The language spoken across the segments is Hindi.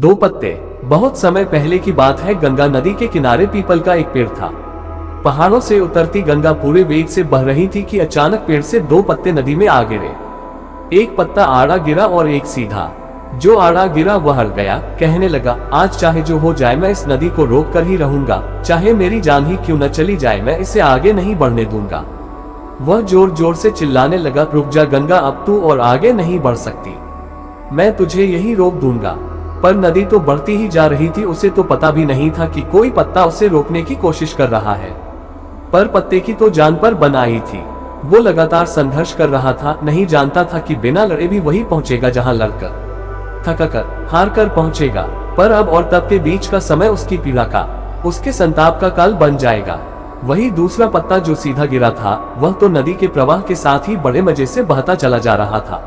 दो पत्ते। बहुत समय पहले की बात है। गंगा नदी के किनारे पीपल का एक पेड़ था। पहाड़ों से उतरती गंगा पूरे वेग से बह रही थी कि अचानक पेड़ से दो पत्ते नदी में आ गिरे। एक पत्ता आड़ा गिरा और एक सीधा। जो आड़ा गिरा वह हल गया, कहने लगा, आज चाहे जो हो जाए मैं इस नदी को रोक कर ही रहूंगा, चाहे मेरी जान ही क्यों न चली जाए, मैं इसे आगे नहीं बढ़ने दूंगा। वह जोर जोर से चिल्लाने लगा, रुक जा गंगा, अब तू और आगे नहीं बढ़ सकती, मैं तुझे यही रोक दूंगा। पर नदी तो बढ़ती ही जा रही थी। उसे तो पता भी नहीं था कि कोई पत्ता उसे रोकने की कोशिश कर रहा है। पर पत्ते की तो जान पर बन आई थी। वो लगातार संघर्ष कर रहा था। नहीं जानता था कि बिना लड़े भी वही पहुंचेगा जहां लड़कर थका कर हार कर पहुंचेगा। पर अब और तब के बीच का समय उसकी पीड़ा का, उसके संताप का काल बन जाएगा। वही दूसरा पत्ता जो सीधा गिरा था, वह तो नदी के प्रवाह के साथ ही बड़े मजे से बहता चला जा रहा था।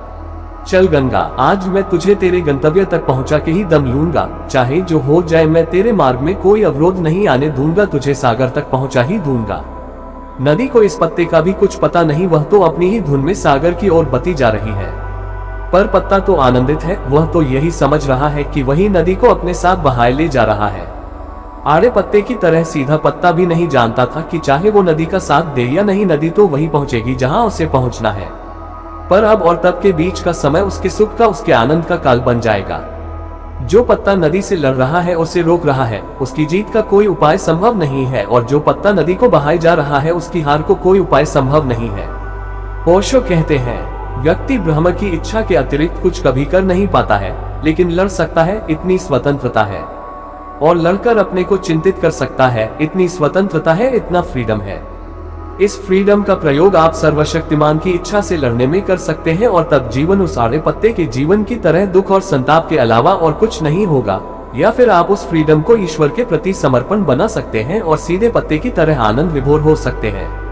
चल गंगा, आज मैं तुझे तेरे गंतव्य तक पहुंचा के ही दम लूंगा, चाहे जो हो जाए मैं तेरे मार्ग में कोई अवरोध नहीं आने दूंगा, तुझे सागर तक पहुंचा ही दूंगा। नदी को इस पत्ते का भी कुछ पता नहीं, वह तो अपनी ही धुन में सागर की ओर बहती जा रही है। पर पत्ता तो आनंदित है। वह तो यही समझ रहा है कि वही नदी को अपने साथ बहाए ले जा रहा है। आड़े पत्ते की तरह सीधा पत्ता भी नहीं जानता था कि चाहे वो नदी का साथ दे या नहीं, नदी तो वही पहुंचेगी जहां उसे पहुंचना है। पर अब और तब के बीच का समय उसके सुख का, उसके आनंद का काल बन जाएगा। जो पत्ता नदी से लड़ रहा है, उसे रोक रहा है, उसकी जीत का कोई उपाय संभव नहीं है। और जो पत्ता नदी को बहाए जा रहा है, उसकी हार को कोई उपाय संभव नहीं है। ओशो कहते हैं, व्यक्ति ब्रह्म की इच्छा के अतिरिक्त कुछ कभी कर नहीं पाता है, लेकिन लड़ सकता है, इतनी स्वतंत्रता है। और लड़कर अपने को चिंतित कर सकता है, इतनी स्वतंत्रता है, इतना फ्रीडम है। इस फ्रीडम का प्रयोग आप सर्वशक्तिमान की इच्छा से लड़ने में कर सकते हैं और तब जीवन उस आड़े पत्ते के जीवन की तरह दुख और संताप के अलावा और कुछ नहीं होगा। या फिर आप उस फ्रीडम को ईश्वर के प्रति समर्पण बना सकते हैं और सीधे पत्ते की तरह आनंद विभोर हो सकते हैं।